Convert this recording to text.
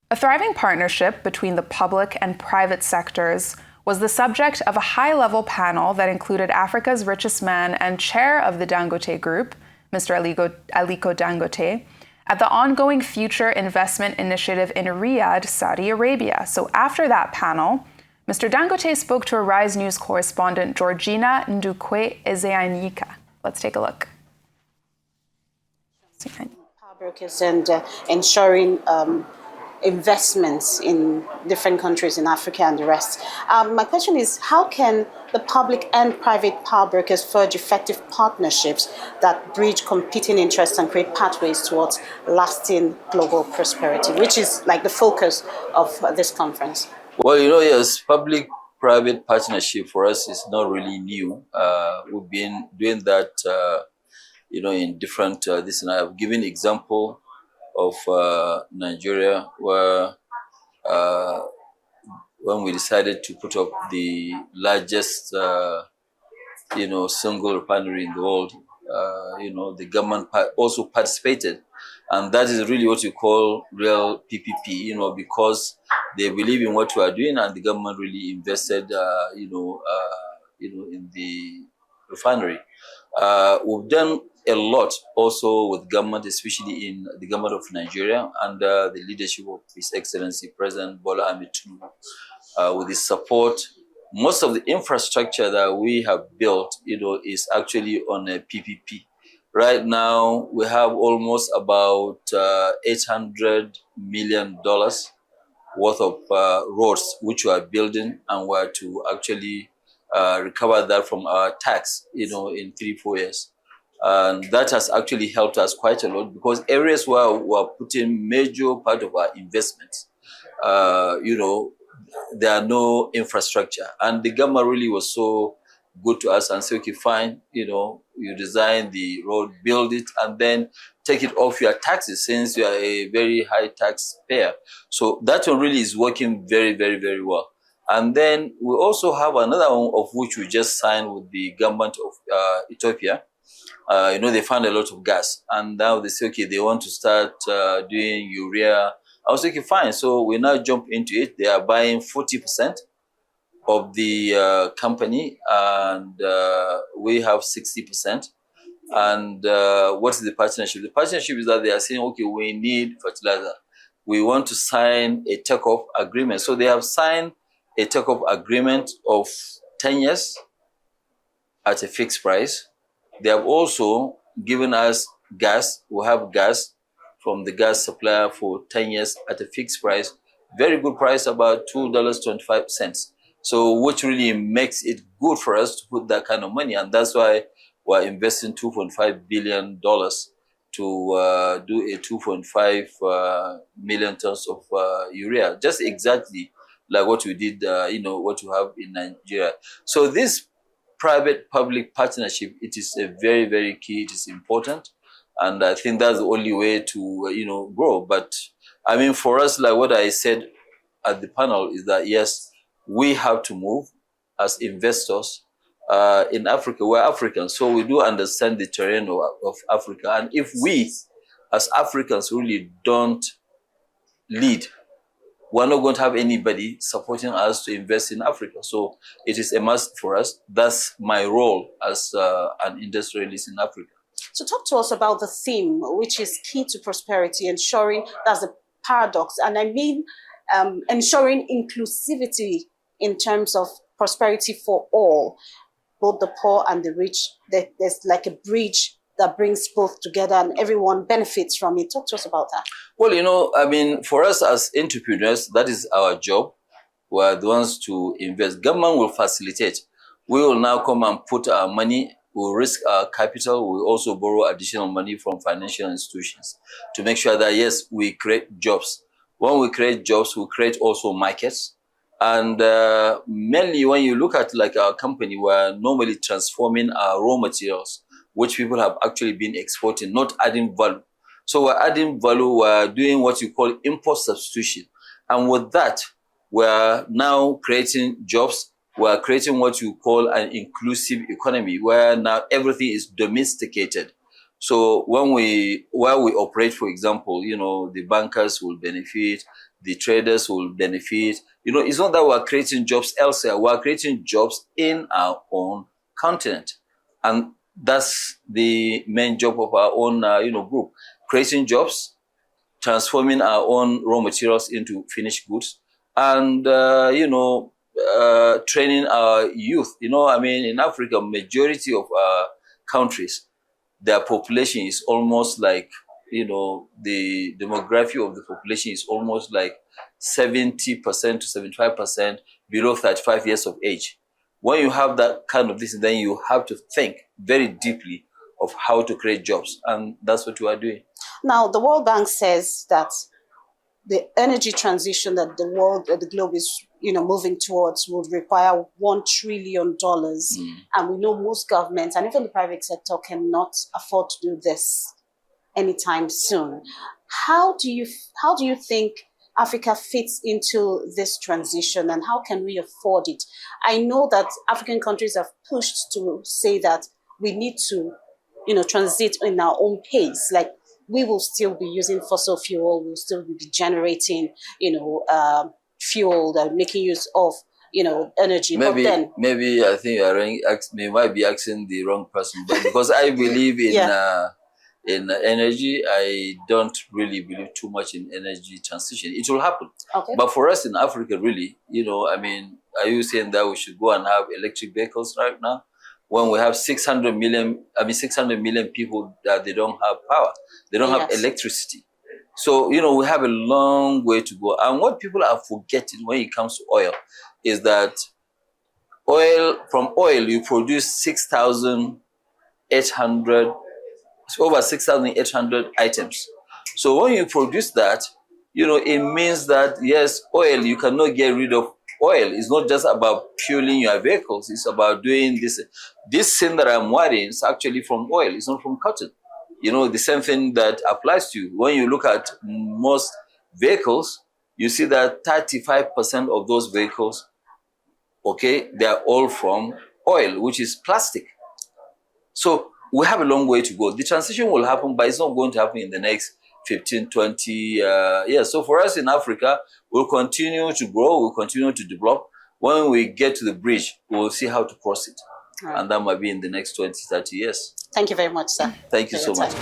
A thriving partnership between the public and private sectors was the subject of a high-level panel that included Africa's richest man and chair of the Dangote Group, Mr. Aliko Dangote, at the ongoing Future Investment Initiative in Riyadh, Saudi Arabia. So after that panel, Mr. Dangote spoke to Arise News correspondent Georgina Ndukwe Ezeanyika. Let's take a look. Power brokers and ensuring investments in different countries in Africa and the rest. My question is, how can the public and private power brokers forge effective partnerships that bridge competing interests and create pathways towards lasting global prosperity, which is like the focus of this conference? Well, yes, public-private partnership for us is not really new. We've been doing that, in different, this, and I have given example of Nigeria, where when we decided to put up the largest, single refinery in the world, the government also participated. And that is really what you call real PPP, because they believe in what we are doing, and the government really invested, in the refinery. We've done a lot also with government, especially in the government of Nigeria, under the leadership of His Excellency President Bola Ahmed Tinubu. With his support, most of the infrastructure that we have built, is actually on a PPP. Right now, we have almost about $800 million worth of roads which we are building, and we are to actually recover that from our tax, in 3-4 years. And that has actually helped us quite a lot, because areas where we are putting major part of our investments, there are no infrastructure. And the government really was so good to us and say, okay, fine, you design the road, build it, and then take it off your taxes, since you are a very high taxpayer. So that one really is working very, very, very well. And then we also have another one of which we just signed with the government of Ethiopia. They found a lot of gas, and now they say, okay, they want to start doing urea. I was like, okay, fine. So we now jump into it. They are buying 40% of the company, and we have 60%. And what is the partnership? The partnership is that they are saying, okay, we need fertilizer. We want to sign a take-off agreement. So they have signed a take-off agreement of 10 years at a fixed price. They have also given us gas. We have gas from the gas supplier for 10 years at a fixed price. Very good price, about $2.25. So which really makes it good for us to put that kind of money. And that's why we're investing $2.5 billion to do a 2.5 million tons of urea. Just exactly like what we did, what you have in Nigeria. So this private-public partnership, it is a very, very key. It is important. And I think that's the only way to, grow. But I mean, for us, like what I said at the panel, is that, yes, we have to move as investors in Africa. We're Africans, so we do understand the terrain of Africa. And if we, as Africans, really don't lead, we're not going to have anybody supporting us to invest in Africa. So it is a must for us. That's my role as an industrialist in Africa. So talk to us about the theme, which is key to prosperity, ensuring, that's the paradox. And I mean, ensuring inclusivity in terms of prosperity for all, both the poor and the rich. There's like a bridge that brings both together and everyone benefits from it. Talk to us about that. Well, I mean, for us as entrepreneurs, that is our job. We're the ones to invest. Government will facilitate. We will now come and put our money. We'll risk our capital. We'll also borrow additional money from financial institutions to make sure that, yes, we create jobs. When we create jobs, we create also markets. And mainly when you look at like our company, we're normally transforming our raw materials, which people have actually been exporting, not adding value. So we're adding value, we're doing what you call import substitution. And with that, we're now creating jobs. We're creating what you call an inclusive economy, where now everything is domesticated. So while we operate, for example, the bankers will benefit, the traders will benefit. It's not that we're creating jobs elsewhere. We're creating jobs in our own continent. And that's the main job of our own, group. Creating jobs, transforming our own raw materials into finished goods, and, training our youth. In Africa, majority of our countries, their population is almost like, the demography of the population is almost like 70% to 75% below 35 years of age. When you have that kind of this, then you have to think very deeply of how to create jobs. And that's what we are doing. Now, the World Bank says that the energy transition that the globe is moving towards would require $1 trillion. And we know most governments and even the private sector cannot afford to do this anytime soon. How do you think Africa fits into this transition, and how can we afford it? I know that African countries have pushed to say that we need to transit in our own pace. Like, we will still be using fossil fuel, we'll still be generating, fuel, making use of, energy. Maybe I think you might be asking the wrong person, but because I believe in energy, I don't really believe too much in energy transition. It will happen. Okay. But for us in Africa, really, are you saying that we should go and have electric vehicles right now? When we have 600 million people that they don't have power, they don't have electricity. So, we have a long way to go. And what people are forgetting when it comes to oil is that from oil, you produce over 6,800 items. So when you produce that, it means that, yes, oil, you cannot get rid of oil. It's not just about fueling your vehicles. It's about doing this. This thing that I'm wearing is actually from oil. It's not from cotton. The same thing that applies to you. When you look at most vehicles, you see that 35% of those vehicles, they are all from oil, which is plastic. So we have a long way to go. The transition will happen, but it's not going to happen in the next 15, 20 years. So for us in Africa, we'll continue to grow, we'll continue to develop. When we get to the bridge, we'll see how to cross it. Right. And that might be in the next 20, 30 years. Thank you very much, sir. Thank you so much.